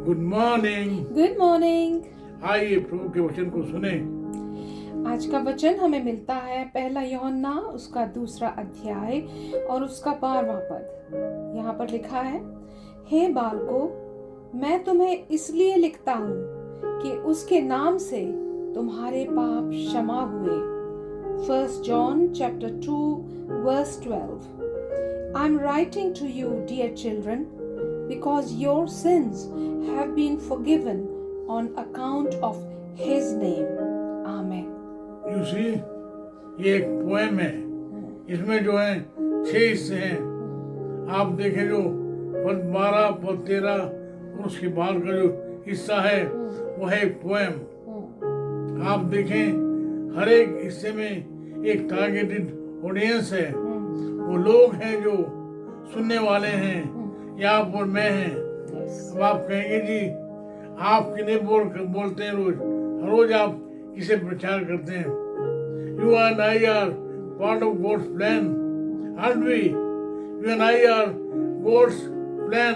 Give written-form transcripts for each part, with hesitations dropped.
Good morning. Good morning. आइए प्रभु के वचन को सुने। आज का वचन हमें मिलता है पहला यूहन्ना उसका 2 अध्याय और उसका 12वां पद। यहाँ पर लिखा है, हे बालकों, मैं तुम्हें इसलिए लिखता हूँ कि उसके नाम से तुम्हारे पाप क्षमा हुए। 1 John chapter 2 verse 12. I'm writing to you, dear children, because your sins have been forgiven on account of his name. Amen. You see, ये एक पोएम है। इसमें जो है 6 हिस्से हैं। आप देखें जो पद 12, पद 13 और उसके बाद का जो हिस्सा है वो है एक पोएम। आप देखें हर एक हिस्से में एक टारगेटेड ऑडियंस है। वो लोग हैं जो सुनने वाले हैं, या आप और मैं हैं। अब आप कहेंगे जी आप किन्हें बोलते हैं हर रोज आप किसे प्रचार करते हैं? You and I are part of God's plan, aren't we? You and I are God's plan.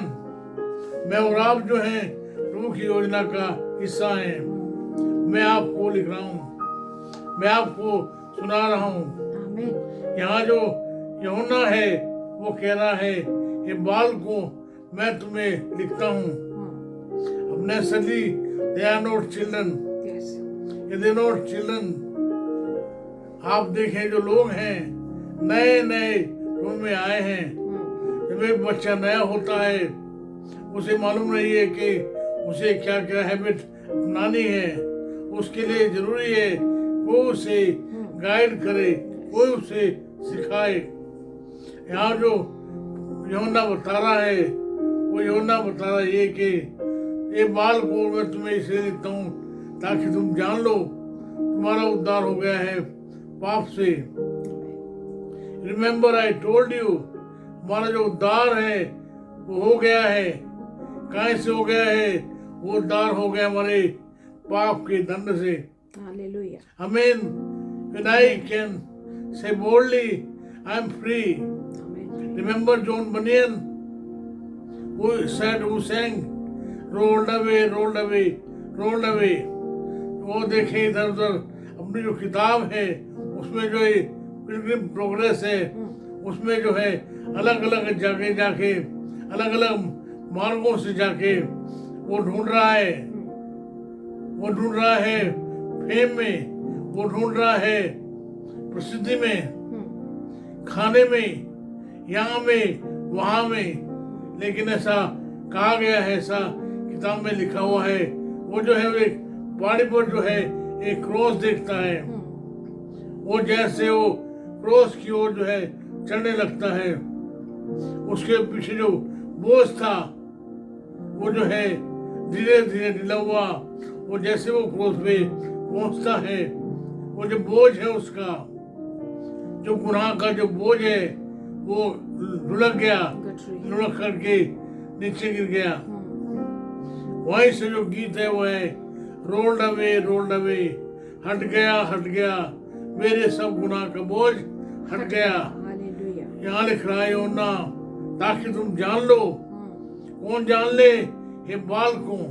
मैं और आप जो हैं प्रभु की योजना का हिस्सा हैं। मैं आपको लिख रहा हूँ, मैं आपको सुना रहा हूँ। यहाँ जो यूहन्ना है वो कह रहा है, ये बालकों मैं तुम्हें लिखता हूँ। अपने सदी they are not children. They are not children. आप देखें जो लोग हैं नए नए रूम में आए हैं। जब एक बच्चा नया होता है उसे मालूम नहीं है कि उसे क्या क्या हैबिट अपनानी है। उसके लिए जरूरी है कोई उसे गाइड करे, कोई उसे सिखाए। यहाँ जो यूहन्ना बता रहा है वो यूहन्ना बता रहा है ये कि ये बाल को मैं तुम्हें इसलिए लिखता हूँ ताकि तुम जान लो तुम्हारा उद्धार हो गया है पाप से। रिमेम्बर आई टोल्ड यू, हमारा जो उद्धार है वो हो गया है। कहाँ से हो गया है? वो उद्धार हो गया हमारे पाप के दंड से। हालेलुया। आमीन। When I can say boldly, I am free. Remember John Bunyan, who sang, rolled away, rolled away, rolled away. वो देखें इधर उधर अपनी जो किताब है उसमें जो है पिलग्रिम प्रोग्रेस है, उसमें जो है अलग अलग जगह जाके अलग अलग मार्गों से जाके वो ढूंढ रहा है। वो ढूंढ रहा है फेम में, वो ढूंढ रहा है प्रसिद्धि में, खाने में, यहाँ में, वहाँ में। लेकिन ऐसा कहा गया है, ऐसा किताब में लिखा हुआ है, वो जो है एक पहाड़ी पर जो है एक क्रॉस देखता है। वो जैसे वो क्रॉस की ओर जो है चढ़ने लगता है, उसके पीछे जो बोझ था वो जो है धीरे धीरे ढीला हुआ। वो जैसे वो क्रॉस पे पहुंचता है, वो जो बोझ है उसका, जो गुनाह का जो बोझ है वो लुढ़क गया, लुढ़क करके नीचे गिर गया। वहीं से जो गीत है वो है रोल्ड अवे, हट गया मेरे सब गुनाह का बोझ हट गया। यहाँ लिख रहा है यूहन्ना ताकि तुम जान लो। कौन जान ले? ये बालकों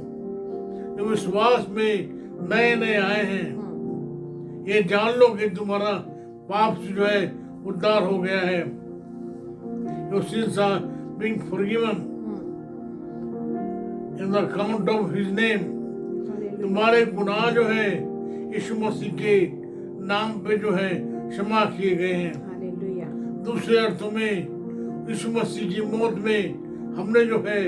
जो विश्वास में नए नए आए हैं, ये जान लो कि तुम्हारा पाप से जो है उद्धार हो गया है। Your sins are being forgiven in the account of His name. तुम्हारे गुनाह जो है यीशु मसीह के नाम पे जो है क्षमा किए गए हैं। दूसरे अर्थों में यीशु मसीह की मौत में हमने जो है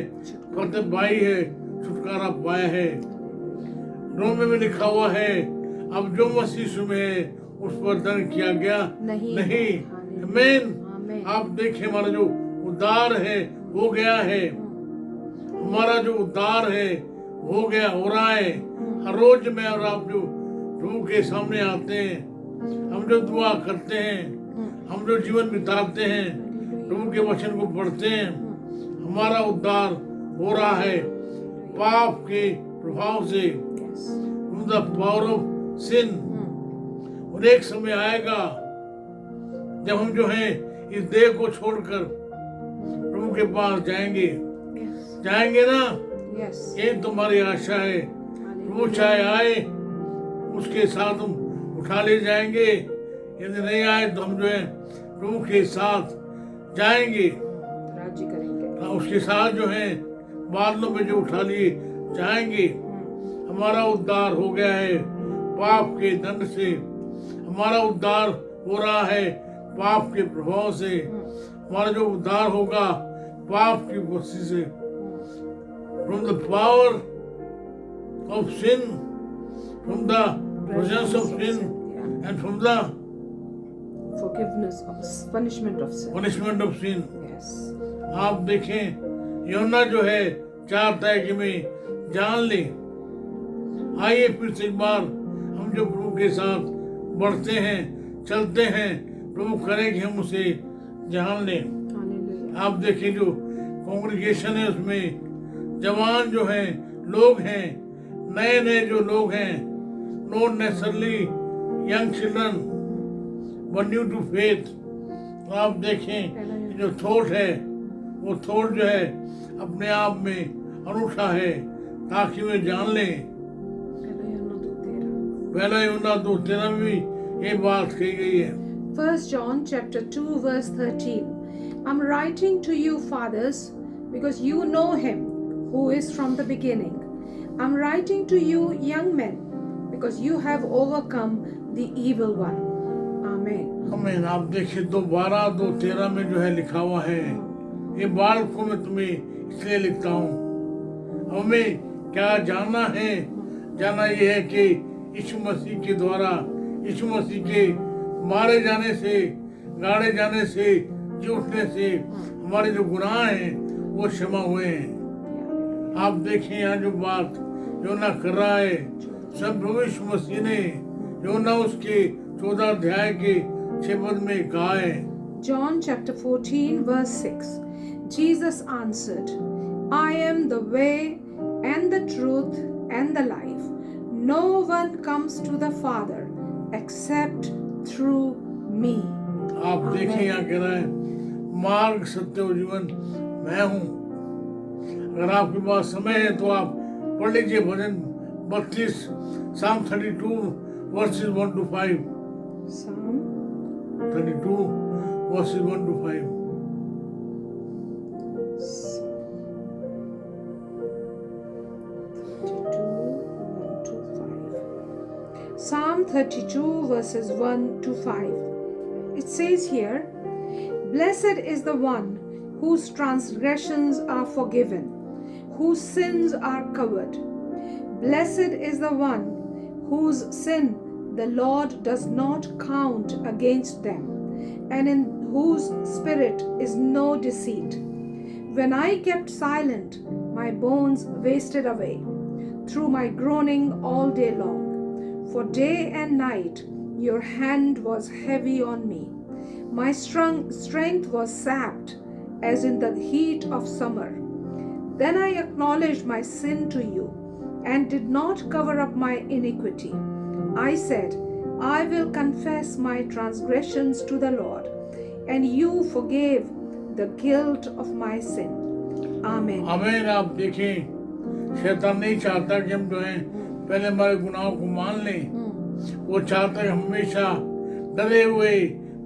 फतेह पाई है, छुटकारा पाया है। रोमे में लिखा हुआ है अब जो मसीह में है उस पर दंड किया गया नहीं। आमीन। आप देखें हमारा जो उद्धार है हो गया है। हमारा जो उद्धार है हो गया, हो रहा है। हर रोज मैं और आप जो प्रभु के सामने आते हैं, हम जो दुआ करते हैं, हम जो जीवन बिताते हैं, प्रभु के वचन को पढ़ते हैं, हमारा उद्धार हो रहा है पाप के प्रभाव से, द पावर ऑफ सिन। और एक समय आएगा जब हम जो है इस देह को छोड़कर प्रभु के पास जाएंगे ना। Yes. ये तुम्हारी आशा है। वो चाहे आए उसके साथ हम उठा ले जाएंगे, यदि नहीं आए तो हम जो है प्रभु के साथ जाएंगे, राज्य करेंगे। उसके साथ जो है बादलों में जो उठा लिए जाएंगे। हमारा उद्धार हो गया है पाप के दंड से, हमारा उद्धार हो रहा है पाप के प्रभाव से, हमारा जो उद्धार होगा पाप की वसी से, from the power of sin, from the presence of sin, and from the Forgiveness of punishment of sin. punishment of sin. Yes. आप देखें यूहन्ना जो है चाहता है कि मैं जान ले। आइए फिर से एक बार हम जो प्रभु के साथ बढ़ते हैं, चलते हैं, प्रभु करे कि हम उसे जान लें। Hallelujah. आप देखें जो कॉन्ग्रीगेशन है उसमें जवान जो हैं लोग हैं, नए नए जो लोग हैं, not necessarily young children but new to faith. आप देखें जो थॉट है वो थॉट जो है अपने आप में अनूठा है ताकि वे जान लें। पहला यूहन्ना 2:13 में भी ये बात कही गई है। 1 John chapter 2 verse 13. I'm writing to you, fathers, because you know him who is from the beginning. I'm writing to you, young men, because you have overcome the evil one. Amen. हमें आप देखिए 2:12-2:13 में जो है लिखा हुआ है, ये बालकों में तुम्हें इसलिए लिखता हूँ। हमें क्या जानना है? जानना ये है कि यीशु मसीह के द्वारा, यीशु मसीह के मारे जाने से, गाड़े जाने से, जी उठने से हमारे जो गुनाह हैं वो क्षमा हुए हैं। आप देखें यहाँ जो बात यूहन्ना कर रहा है, सब प्रभु यीशु मसीह ने यूहन्ना उसके 14 अध्याय के 6 पद में कहा है। John chapter 14 verse 6. Jesus answered, I am the way and the truth and the life. No one comes to the Father except through me. आप देखें यहाँ कह रहा है मार्ग, सत्य और जीवन मैं हूँ। अगर आपके पास समय है तो आप पढ़ लीजिए भजन 32 Psalm 32 verses 1 to 5। Psalm 32 verses 1 to 5। Psalm 32 verses 1 to 5. It says here, Blessed is the one whose transgressions are forgiven, whose sins are covered. Blessed is the one whose sin the Lord does not count against them, and in whose spirit is no deceit. When I kept silent, my bones wasted away through my groaning all day long. For day and night your hand was heavy on me. My strength was sapped as in the heat of summer. Then I acknowledged my sin to you and did not cover up my iniquity. I said, I will confess my transgressions to the Lord, and you forgave the guilt of my sin. Amen. आमीन। आप देखें शैतान नहीं चाहता कि हम जो हैं पहले हमारे गुनाहों को मान लें। वो चाहता है हमेशा डरे हुए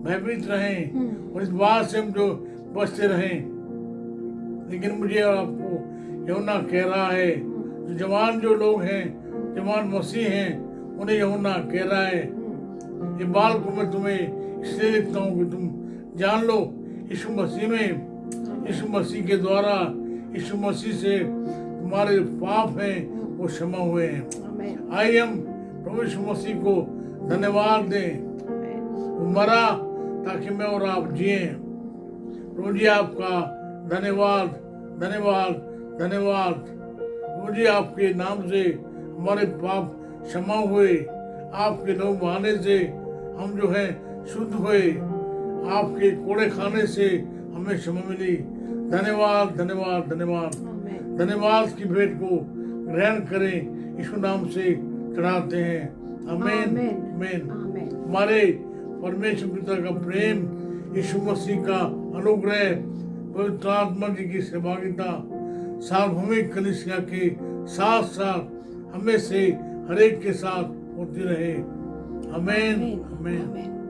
भयभीत रहें और इस बात से हम जो बचते रहें। लेकिन मुझे और आपको यूहन्ना कह रहा है, जो जवान जो लोग हैं, जवान मसीह हैं, उन्हें यूहन्ना कह रहा है, ये बाल को मैं तुम्हें इसलिए लिखता हूँ कि तुम जान लो यीशु मसीह में, यीशु मसीह के द्वारा, यीशु मसीह से तुम्हारे पाप हैं वो क्षमा हुए हैं। आइए हम प्रभु यीशु मसीह को धन्यवाद दें। वो मरा ताकि मैं और आप जिए। प्रभु जी आपका धन्यवाद, धन्यवाद, धन्यवाद। प्रभु जी आपके नाम से हमारे पाप क्षमा हुए, आपके लोग आने से हम जो है शुद्ध हुए, आपके कोड़े खाने से हमें क्षमा मिली। धन्यवाद, धन्यवाद, धन्यवाद। धन्यवाद की भेंट को ग्रहण करें, यीशु नाम से चढ़ाते हैं। आमीन, आमीन। हमारे परमेश्वर पिता का प्रेम, यीशु मसीह का अनुग्रह, पवित्र आत्मा जी की सहभागिता सार्वभौमिक कलीसिया के साथ साथ हमें से हर एक के साथ होती रहे। आमीन, आमीन। आमीन।